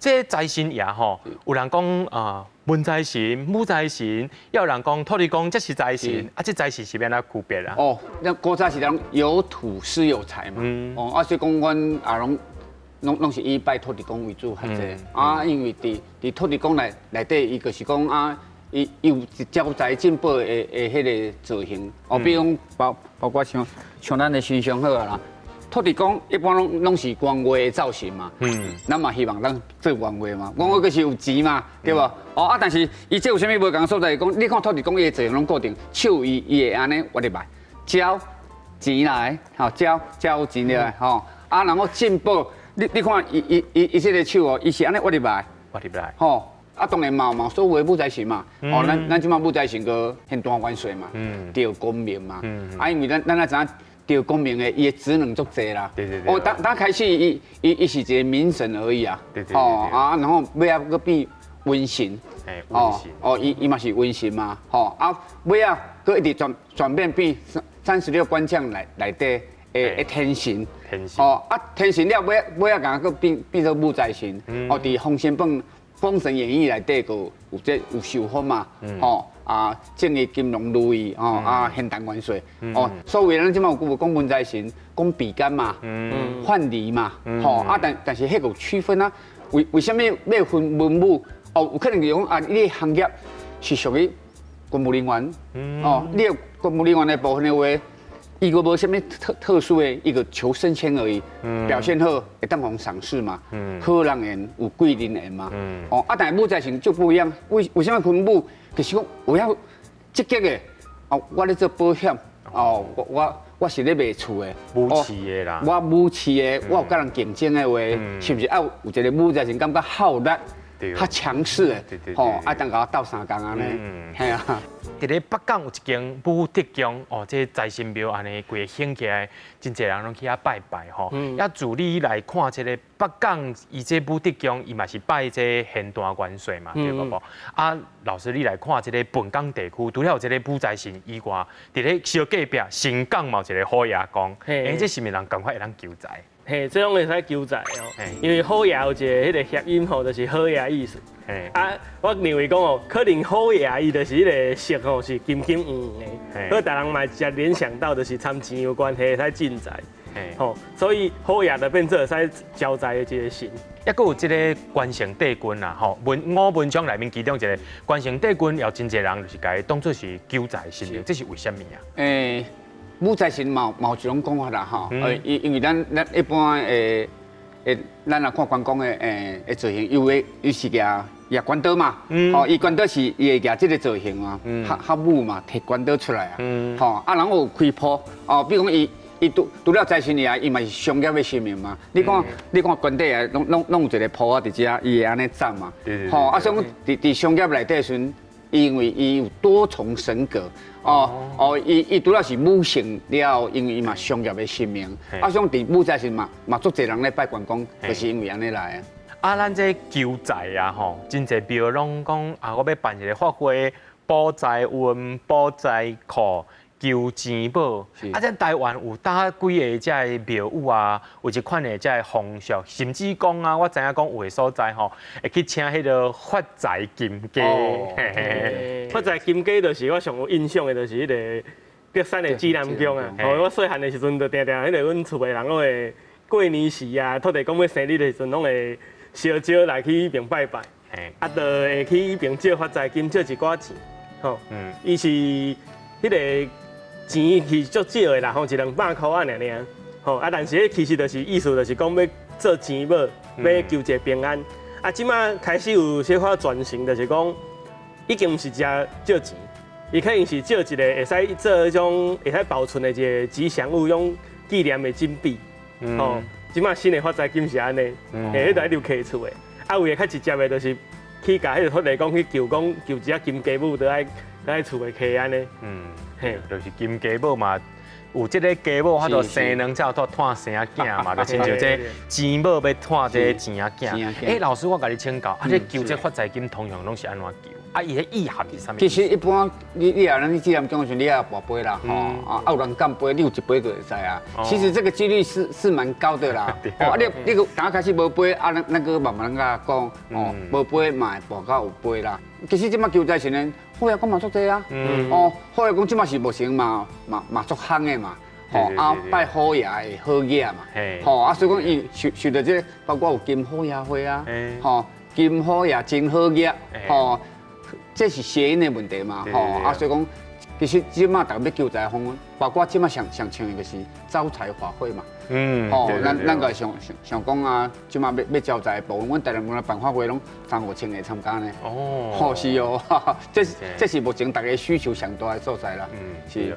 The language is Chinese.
这财神爷吼，有人讲文财神、武财神，也有人讲土地公这是财神，这财神是变哪区别啊？哦，那古早是讲有土是有财嘛，所以讲阮也拢是以拜土地公为主，或者因为伫土地公内底，伊就是讲伊有招财进宝的迄个造型，比如讲包括像咱的形象好啦。土地公一般拢是官话的造型嘛，咱嘛希望咱做官话嘛，官话就是有钱嘛，对无？但是伊这有啥物无同所在？讲你看土地公伊的造型拢固定，手伊会安尼活入来，交钱来，交钱来，然后进宝，你看伊这个手伊是安尼活入来，当然嘛，所谓武财神嘛，咱即马武财神个现大元帅嘛，着公明嘛，因为咱知影。对公明的，伊的职能足济啦。对。刚开始伊是一个民神而已啊。对。然后尾啊个变瘟神。伊嘛是瘟神嘛。尾啊个一直转变变36官将内底的天神。天神了尾啊个变做武财神。伫《封神演义》内底个有受封嘛。正义金龙如意现代元帅所以咱即马有讲文财神，讲比干嘛，范蠡嘛，但是迄个区分啊，为什么要分文武？有可能是讲你的行业是属于公务人员，你有公务人员的部分的话，伊个无什么特殊的一个求升迁而已，表现好会当互赏识嘛，好人缘有贵人缘嘛，但是武财神就不一样，为什么分武？就是讲有遐积极的，我咧做保险，我是咧卖厝的，武器的啦，我武器的，我有甲人竞争的话，是不是有一个武财神感觉好力，较强势的，当甲我斗相共安尼，系啊。伫咧北港有一间武德宫，这财神庙安尼规个兴起来，真侪人拢去遐拜拜吼。也自你来看，这个北港伊这武德宫，伊嘛是拜这现大元帅嘛，对不？老师你来看，这个本港地区，除了有这个武财神以外，伫咧小隔壁新港嘛有一个好爷宫，这是咪人赶快会当求财？这种会使求财因为好爷有一个迄个谐音就是好爷意思。我认为讲可能好爷伊就是迄个色是金金黄的，所以大人嘛直联想到就是参钱有关系，会使进财。所以好爷就变做会使招财的一个神。抑佫有即个关圣帝君啦，五文章内面其中一个关圣帝君，有真侪人就是甲伊当做是求财神明，这是为什么啊？武财神嘛有一种讲法啦，因为咱一般咱若看关公的造型，有是举关刀嘛，伊关刀是伊会举这个造型啊，较武嘛，摕关刀出来啊，然后有开鋪，比如讲伊除了财神爷，伊嘛是商业的神明嘛。你看关帝啊，拢有一个鋪啊，伫遮伊会安尼站嘛，所以讲伫商业内底时阵，因为伊有多重神格。伊除了是武神了，因为伊嘛商业的神明，像伫武财神嘛足侪人咧拜关公，就是因为安尼来啊。咱这求财啊，真侪庙拢讲我要办一个法会，保财运、保财库、求钱宝。这台湾有打几个这庙宇啊，有一款的这风俗，甚至讲我知影讲有的所在会去请迄个发财金鸡。发财金鸡就是我上有印象的，就是迄个竹山的指南宫啊。我细汉的时阵，就定定迄个阮厝的人拢会过年时啊，土地公要生日的时阵，拢会烧来去迄边拜拜。就会去迄边借发财金，借一寡钱。伊是迄个钱是足少的啦，100-200块啊，但是其实就是意思就是讲要做钱宝，要求一个平安。即马开始有小可转型，就是讲。已经唔是只借钱，伊可能是借一个会使做迄种会使保存的一个吉祥物，用纪念的金币。即马新的发财金是安尼，迄就一定刻厝的。为个较直接的，就是去甲迄个土地公去求一只金鸡母，就爱厝的刻安尼。就是金鸡母嘛。有这个鸡母，它就生能才有拖生囝嘛，就亲像这钱母要拖这钱仔囝。老师，我甲你请教，这求这发财金通常拢是安怎求？啊，伊的意涵是啥物？其实一般你啊，咱纪念奖的时候，你也要跋杯啦，吼有人干杯，你有一杯就会知啊。其实这个几率是蛮高的啦。你个刚开始无杯啊，那个慢慢甲讲，无杯嘛会跋到有杯啦。其实即马球赛前呢，好野讲嘛足多啊。好野讲即马是目前嘛足夯的嘛。拜好爷的好嘢嘛，所以讲伊受到这包括有金好爷会啊，金好爷真好嘢，这是谐音的问题嘛，所以讲其实即马大家要救灾方案，包括即马上唱的就是招财法会嘛，咱个想讲啊，即马要招财部分，阮台南县办法会拢3、5千个参加呢，是哦，这是目前大家需求上大的所在啦，是。